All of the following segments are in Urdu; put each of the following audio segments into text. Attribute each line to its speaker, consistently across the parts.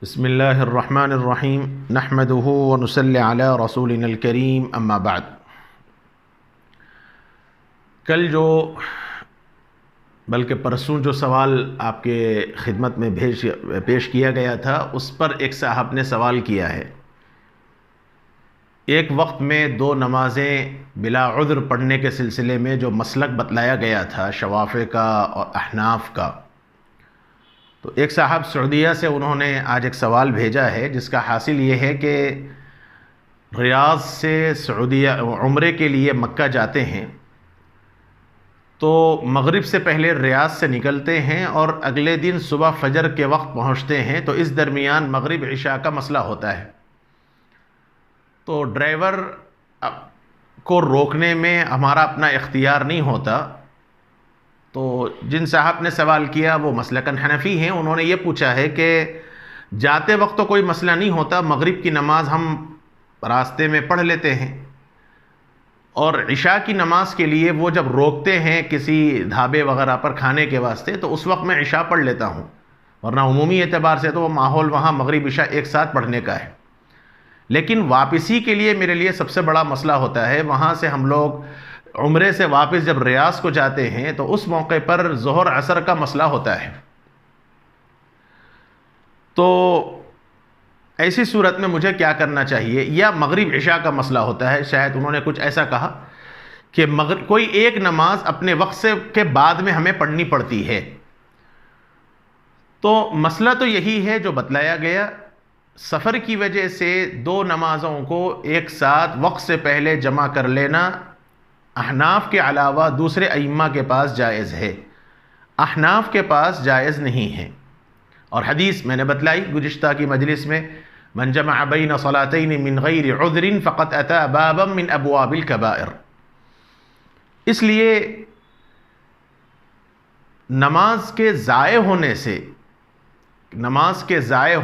Speaker 1: بسم اللہ الرحمن الرحیم نحمدہ ونصلی علی رسولنا الکریم اما بعد۔ کل بلکہ پرسوں جو سوال آپ کے خدمت میں پیش کیا گیا تھا، اس پر ایک صاحب نے سوال کیا ہے، ایک وقت میں دو نمازیں بلا عذر پڑھنے کے سلسلے میں جو مسلک بتلایا گیا تھا شوافع کا اور احناف کا، تو ایک صاحب سعودیہ سے انہوں نے آج ایک سوال بھیجا ہے جس کا حاصل یہ ہے کہ ریاض سے سعودیہ عمرے کے لیے مکہ جاتے ہیں تو مغرب سے پہلے ریاض سے نکلتے ہیں اور اگلے دن صبح فجر کے وقت پہنچتے ہیں، تو اس درمیان مغرب عشاء کا مسئلہ ہوتا ہے، تو ڈرائیور کو روکنے میں ہمارا اپنا اختیار نہیں ہوتا۔ تو جن صاحب نے سوال کیا وہ مسلکاً حنفی ہیں، انہوں نے یہ پوچھا ہے کہ جاتے وقت تو کوئی مسئلہ نہیں ہوتا، مغرب کی نماز ہم راستے میں پڑھ لیتے ہیں، اور عشاء کی نماز کے لیے وہ جب روکتے ہیں کسی ڈھابے وغیرہ پر کھانے کے واسطے تو اس وقت میں عشاء پڑھ لیتا ہوں، ورنہ عمومی اعتبار سے تو وہ ماحول وہاں مغرب عشاء ایک ساتھ پڑھنے کا ہے۔ لیکن واپسی کے لیے میرے لیے سب سے بڑا مسئلہ ہوتا ہے، وہاں سے ہم لوگ عمرے سے واپس جب ریاض کو جاتے ہیں تو اس موقع پر ظہر عصر کا مسئلہ ہوتا ہے، تو ایسی صورت میں مجھے کیا کرنا چاہیے؟ یا مغرب عشاء کا مسئلہ ہوتا ہے، شاید انہوں نے کچھ ایسا کہا کہ کوئی ایک نماز اپنے وقت کے بعد میں ہمیں پڑھنی پڑتی ہے، تو مسئلہ تو یہی ہے جو بتلایا گیا، سفر کی وجہ سے دو نمازوں کو ایک ساتھ وقت سے پہلے جمع کر لینا احناف کے علاوہ دوسرے ائمہ کے پاس جائز ہے، احناف کے پاس جائز نہیں ہے۔ اور حدیث میں نے بتلائی گزشتہ کی مجلس میں، من جمع بین صلاتین من غیر عذر فقد اتى بابا من ابواب الکبائر۔ اس لیے نماز کے ضائع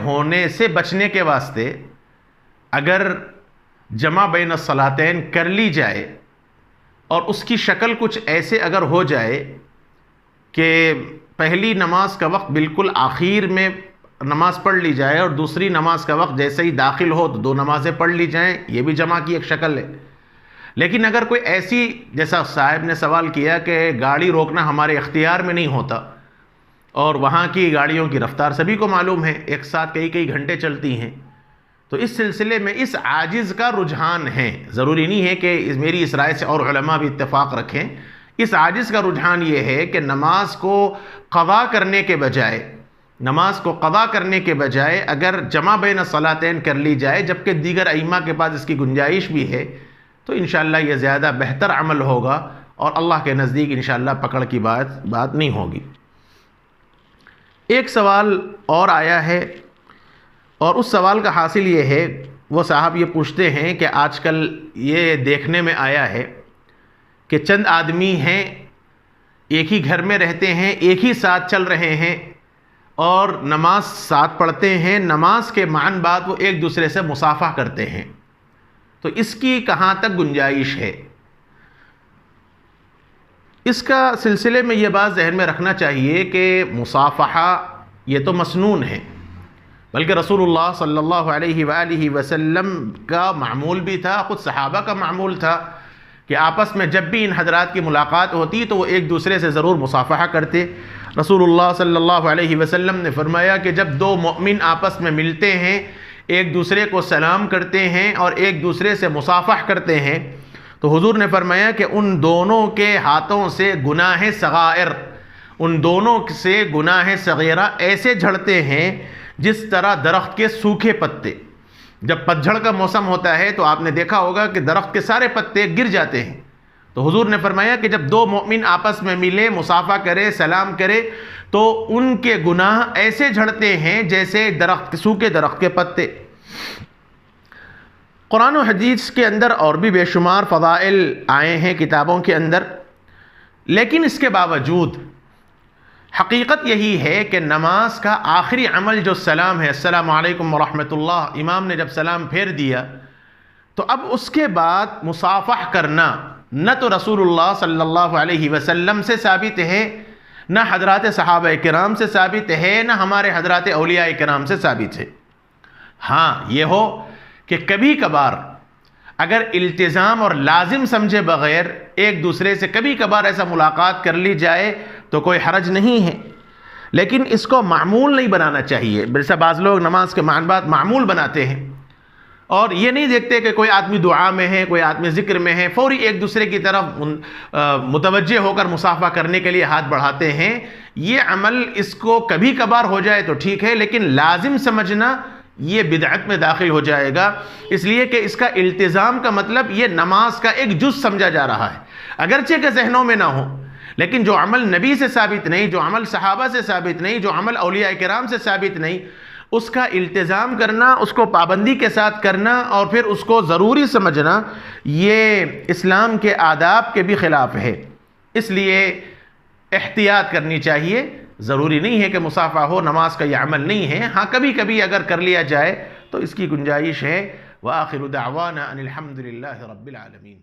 Speaker 1: ہونے سے بچنے کے واسطے اگر جمع بین الصلاتین کر لی جائے اور اس کی شکل کچھ ایسے اگر ہو جائے کہ پہلی نماز کا وقت بالکل آخر میں نماز پڑھ لی جائے اور دوسری نماز کا وقت جیسے ہی داخل ہو تو دو نمازیں پڑھ لی جائیں، یہ بھی جمع کی ایک شکل ہے۔ لیکن اگر کوئی ایسی، جیسا صاحب نے سوال کیا کہ گاڑی روکنا ہمارے اختیار میں نہیں ہوتا اور وہاں کی گاڑیوں کی رفتار سبھی کو معلوم ہے، ایک ساتھ کئی گھنٹے چلتی ہیں، تو اس سلسلے میں اس عاجز کا رجحان ہے، ضروری نہیں ہے کہ میری اس رائے سے اور علماء بھی اتفاق رکھیں، اس عاجز کا رجحان یہ ہے کہ نماز کو قضا کرنے کے بجائے اگر جمع بین الصلاتین کر لی جائے، جبکہ دیگر ائمہ کے پاس اس کی گنجائش بھی ہے، تو انشاءاللہ یہ زیادہ بہتر عمل ہوگا اور اللہ کے نزدیک انشاءاللہ پکڑ کی بات نہیں ہوگی۔ ایک سوال اور آیا ہے اور اس سوال کا حاصل یہ ہے، وہ صاحب یہ پوچھتے ہیں کہ آج کل یہ دیکھنے میں آیا ہے کہ چند آدمی ہیں، ایک ہی گھر میں رہتے ہیں، ایک ہی ساتھ چل رہے ہیں اور نماز ساتھ پڑھتے ہیں، نماز کے معن بعد وہ ایک دوسرے سے مصافحہ کرتے ہیں، تو اس کی کہاں تک گنجائش ہے؟ اس کا سلسلے میں یہ بات ذہن میں رکھنا چاہیے کہ مصافحہ یہ تو مسنون ہے، بلکہ رسول اللہ صلی اللہ علیہ وآلہ وسلم کا معمول بھی تھا، خود صحابہ کا معمول تھا کہ آپس میں جب بھی ان حضرات کی ملاقات ہوتی تو وہ ایک دوسرے سے ضرور مصافحہ کرتے۔ رسول اللہ صلی اللہ علیہ وسلم نے فرمایا کہ جب دو مومن آپس میں ملتے ہیں، ایک دوسرے کو سلام کرتے ہیں اور ایک دوسرے سے مصافحہ کرتے ہیں، تو حضور نے فرمایا کہ ان دونوں کے ہاتھوں سے گناہ صغائر، ان دونوں سے گناہ صغیرہ ایسے جھڑتے ہیں جس طرح درخت کے سوکھے پتے، جب پتجھڑ کا موسم ہوتا ہے تو آپ نے دیکھا ہوگا کہ درخت کے سارے پتے گر جاتے ہیں، تو حضور نے فرمایا کہ جب دو مومن آپس میں ملے، مصافحہ کرے، سلام کرے، تو ان کے گناہ ایسے جھڑتے ہیں جیسے سوکھے درخت کے پتے۔ قرآن و حدیث کے اندر اور بھی بے شمار فضائل آئے ہیں کتابوں کے اندر، لیکن اس کے باوجود حقیقت یہی ہے کہ نماز کا آخری عمل جو سلام ہے، السلام علیکم ورحمۃ اللہ، امام نے جب سلام پھیر دیا تو اب اس کے بعد مصافحہ کرنا نہ تو رسول اللہ صلی اللہ علیہ وسلم سے ثابت ہے، نہ حضرات صحابہ کرام سے ثابت ہے، نہ ہمارے حضرات اولیاء کرام سے ثابت ہے۔ ہاں یہ ہو کہ کبھی کبھار اگر التزام اور لازم سمجھے بغیر ایک دوسرے سے کبھی کبھار ایسا ملاقات کر لی جائے تو کوئی حرج نہیں ہے، لیکن اس کو معمول نہیں بنانا چاہیے۔ جیسا بعض لوگ نماز کے بعد معمول بناتے ہیں اور یہ نہیں دیکھتے کہ کوئی آدمی دعا میں ہے، کوئی آدمی ذکر میں ہے، فوری ایک دوسرے کی طرف متوجہ ہو کر مصافحہ کرنے کے لیے ہاتھ بڑھاتے ہیں۔ یہ عمل اس کو کبھی کبھار ہو جائے تو ٹھیک ہے، لیکن لازم سمجھنا یہ بدعت میں داخل ہو جائے گا، اس لیے کہ اس کا التزام کا مطلب یہ نماز کا ایک جز سمجھا جا رہا ہے، اگرچہ کہ ذہنوں میں نہ ہو، لیکن جو عمل نبی سے ثابت نہیں، جو عمل صحابہ سے ثابت نہیں، جو عمل اولیاء کرام سے ثابت نہیں، اس کا التزام کرنا، اس کو پابندی کے ساتھ کرنا اور پھر اس کو ضروری سمجھنا، یہ اسلام کے آداب کے بھی خلاف ہے۔ اس لیے احتیاط کرنی چاہیے۔ ضروری نہیں ہے کہ مصافحہ ہو، نماز کا یہ عمل نہیں ہے، ہاں کبھی کبھی اگر کر لیا جائے تو اس کی گنجائش ہے۔ وآخر دعوانا ان الحمد للہ رب العالمین۔